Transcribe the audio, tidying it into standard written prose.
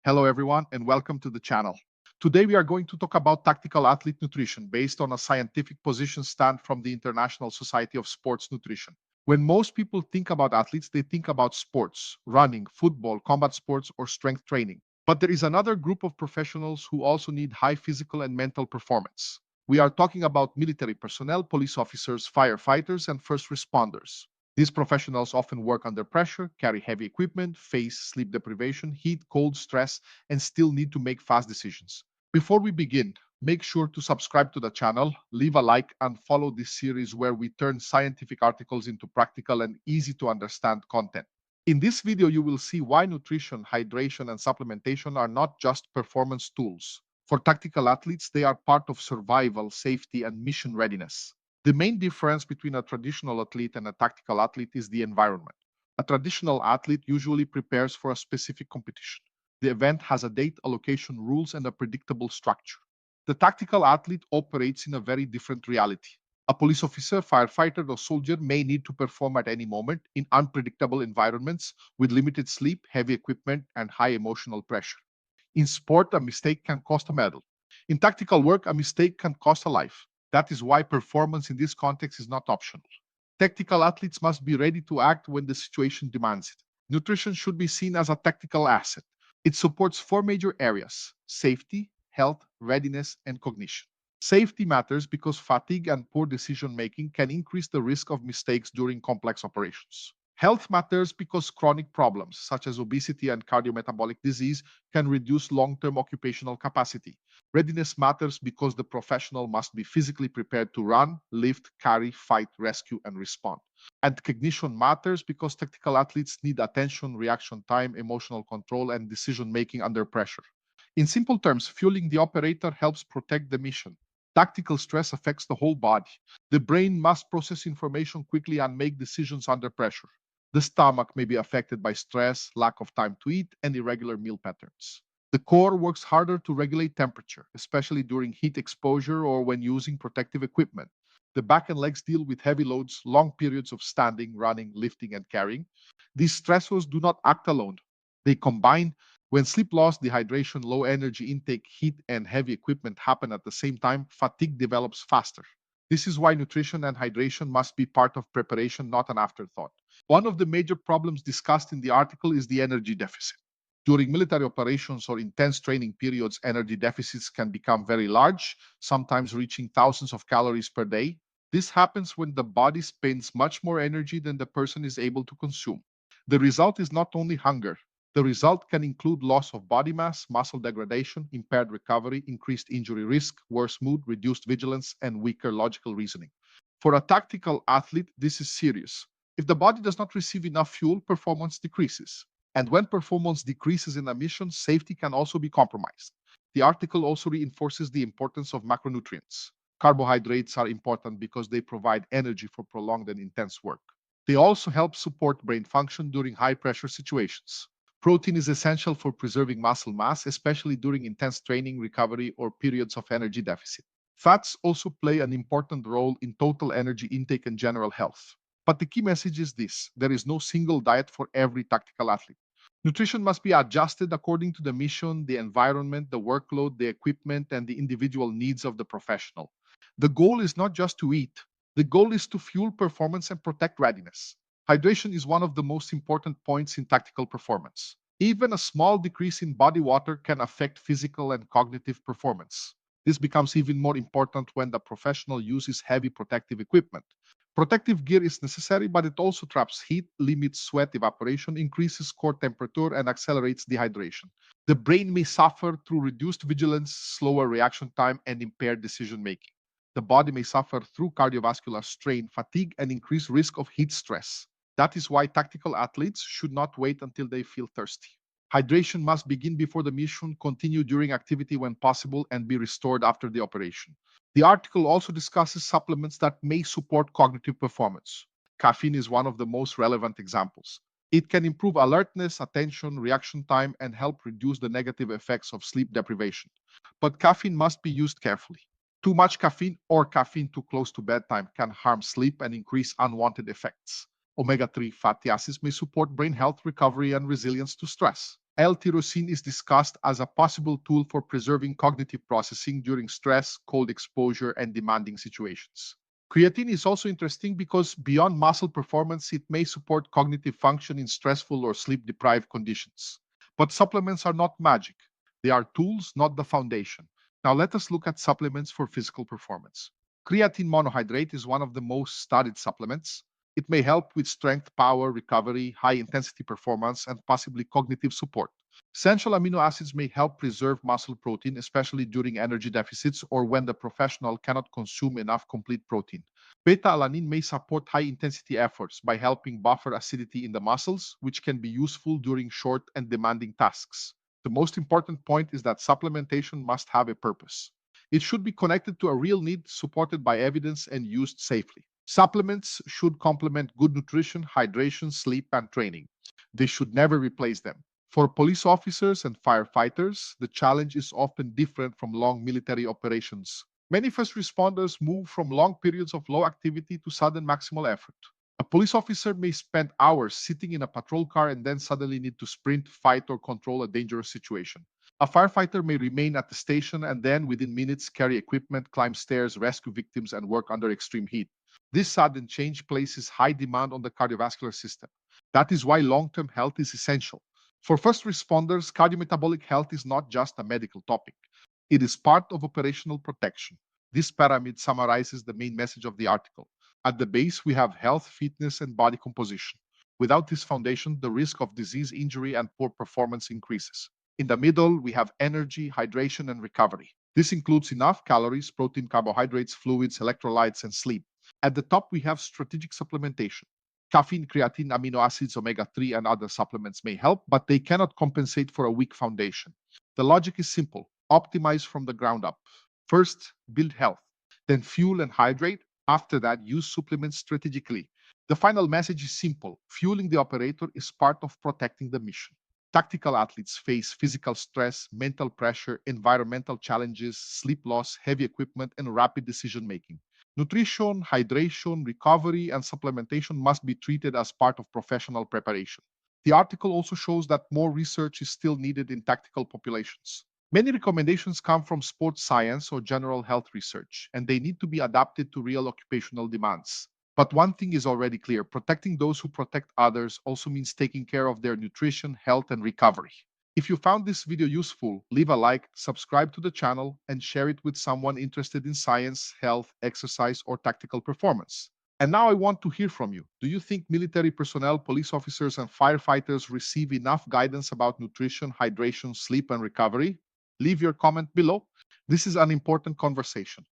Hello everyone and welcome to the channel. Today we are going to talk about tactical athlete nutrition based on a scientific position stand from the International Society of Sports Nutrition. When most people think about athletes, they think about sports, running, football, combat sports, or strength training. But there is another group of professionals who also need high physical and mental performance. We are talking about military personnel, police officers, firefighters, and first responders. These professionals often work under pressure, carry heavy equipment, face sleep deprivation, heat, cold, stress, and still need to make fast decisions. Before we begin, make sure to subscribe to the channel, leave a like, and follow this series where we turn scientific articles into practical and easy to understand content. In this video, you will see why nutrition, hydration, and supplementation are not just performance tools. For tactical athletes, they are part of survival, safety, and mission readiness. The main difference between a traditional athlete and a tactical athlete is the environment. A traditional athlete usually prepares for a specific competition. The event has a date, a location, rules, and a predictable structure. The tactical athlete operates in a very different reality. A police officer, firefighter, or soldier may need to perform at any moment in unpredictable environments with limited sleep, heavy equipment, and high emotional pressure. In sport, a mistake can cost a medal. In tactical work, a mistake can cost a life. That is why performance in this context is not optional. Tactical athletes must be ready to act when the situation demands it. Nutrition should be seen as a tactical asset. It supports four major areas: safety, health, readiness, and cognition. Safety matters because fatigue and poor decision making can increase the risk of mistakes during complex operations. Health matters because chronic problems such as obesity and cardiometabolic disease can reduce long-term occupational capacity. Readiness matters because the professional must be physically prepared to run, lift, carry, fight, rescue, and respond. And cognition matters because tactical athletes need attention, reaction time, emotional control, and decision-making under pressure. In simple terms, fueling the operator helps protect the mission. Tactical stress affects the whole body. The brain must process information quickly and make decisions under pressure. The stomach may be affected by stress, lack of time to eat, and irregular meal patterns. The core works harder to regulate temperature, especially during heat exposure or when using protective equipment. The back and legs deal with heavy loads, long periods of standing, running, lifting, and carrying. These stressors do not act alone. They combine. When sleep loss, dehydration, low energy intake, heat, and heavy equipment happen at the same time, fatigue develops faster. This is why nutrition and hydration must be part of preparation, not an afterthought. One of the major problems discussed in the article is the energy deficit. During military operations or intense training periods, energy deficits can become very large, sometimes reaching thousands of calories per day. This happens when the body spends much more energy than the person is able to consume. The result is not only hunger. The result can include loss of body mass, muscle degradation, impaired recovery, increased injury risk, worse mood, reduced vigilance, and weaker logical reasoning. For a tactical athlete, this is serious. If the body does not receive enough fuel, performance decreases. And when performance decreases in a mission, safety can also be compromised. The article also reinforces the importance of macronutrients. Carbohydrates are important because they provide energy for prolonged and intense work. They also help support brain function during high-pressure situations. Protein is essential for preserving muscle mass, especially during intense training, recovery, or periods of energy deficit. Fats also play an important role in total energy intake and general health. But the key message is this: there is no single diet for every tactical athlete. Nutrition must be adjusted according to the mission, the environment, the workload, the equipment, and the individual needs of the professional. The goal is not just to eat. The goal is to fuel performance and protect readiness. Hydration is one of the most important points in tactical performance. Even a small decrease in body water can affect physical and cognitive performance. This becomes even more important when the professional uses heavy protective equipment. Protective gear is necessary, but it also traps heat, limits sweat evaporation, increases core temperature, and accelerates dehydration. The brain may suffer through reduced vigilance, slower reaction time, and impaired decision making. The body may suffer through cardiovascular strain, fatigue, and increased risk of heat stress. That is why tactical athletes should not wait until they feel thirsty. Hydration must begin before the mission, continue during activity when possible, and be restored after the operation. The article also discusses supplements that may support cognitive performance. Caffeine is one of the most relevant examples. It can improve alertness, attention, reaction time, and help reduce the negative effects of sleep deprivation. But caffeine must be used carefully. Too much caffeine or caffeine too close to bedtime can harm sleep and increase unwanted effects. Omega-3 fatty acids may support brain health, recovery, and resilience to stress. L-tyrosine is discussed as a possible tool for preserving cognitive processing during stress, cold exposure, and demanding situations. Creatine is also interesting because beyond muscle performance, it may support cognitive function in stressful or sleep-deprived conditions. But supplements are not magic. They are tools, not the foundation. Now let us look at supplements for physical performance. Creatine monohydrate is one of the most studied supplements. It may help with strength, power, recovery, high-intensity performance, and possibly cognitive support. Essential amino acids may help preserve muscle protein, especially during energy deficits or when the professional cannot consume enough complete protein. Beta-alanine may support high-intensity efforts by helping buffer acidity in the muscles, which can be useful during short and demanding tasks. The most important point is that supplementation must have a purpose. It should be connected to a real need, supported by evidence, and used safely. Supplements should complement good nutrition, hydration, sleep, and training. They should never replace them. For police officers and firefighters, the challenge is often different from long military operations. Many first responders move from long periods of low activity to sudden maximal effort. A police officer may spend hours sitting in a patrol car and then suddenly need to sprint, fight, or control a dangerous situation. A firefighter may remain at the station and then, within minutes, carry equipment, climb stairs, rescue victims, and work under extreme heat. This sudden change places high demand on the cardiovascular system. That is why long-term health is essential. For first responders, cardiometabolic health is not just a medical topic. It is part of operational protection. This pyramid summarizes the main message of the article. At the base, we have health, fitness, and body composition. Without this foundation, the risk of disease, injury, and poor performance increases. In the middle, we have energy, hydration, and recovery. This includes enough calories, protein, carbohydrates, fluids, electrolytes, and sleep. At the top, we have strategic supplementation. Caffeine, creatine, amino acids, omega-3, and other supplements may help, but they cannot compensate for a weak foundation. The logic is simple. Optimize from the ground up. First, build health. Then fuel and hydrate. After that, use supplements strategically. The final message is simple. Fueling the operator is part of protecting the mission. Tactical athletes face physical stress, mental pressure, environmental challenges, sleep loss, heavy equipment, and rapid decision making. Nutrition, hydration, recovery, and supplementation must be treated as part of professional preparation. The article also shows that more research is still needed in tactical populations. Many recommendations come from sports science or general health research, and they need to be adapted to real occupational demands. But one thing is already clear: protecting those who protect others also means taking care of their nutrition, health, and recovery. If you found this video useful, leave a like, subscribe to the channel, and share it with someone interested in science, health, exercise, or tactical performance. And now I want to hear from you. Do you think military personnel, police officers, and firefighters receive enough guidance about nutrition, hydration, sleep, and recovery? Leave your comment below. This is an important conversation.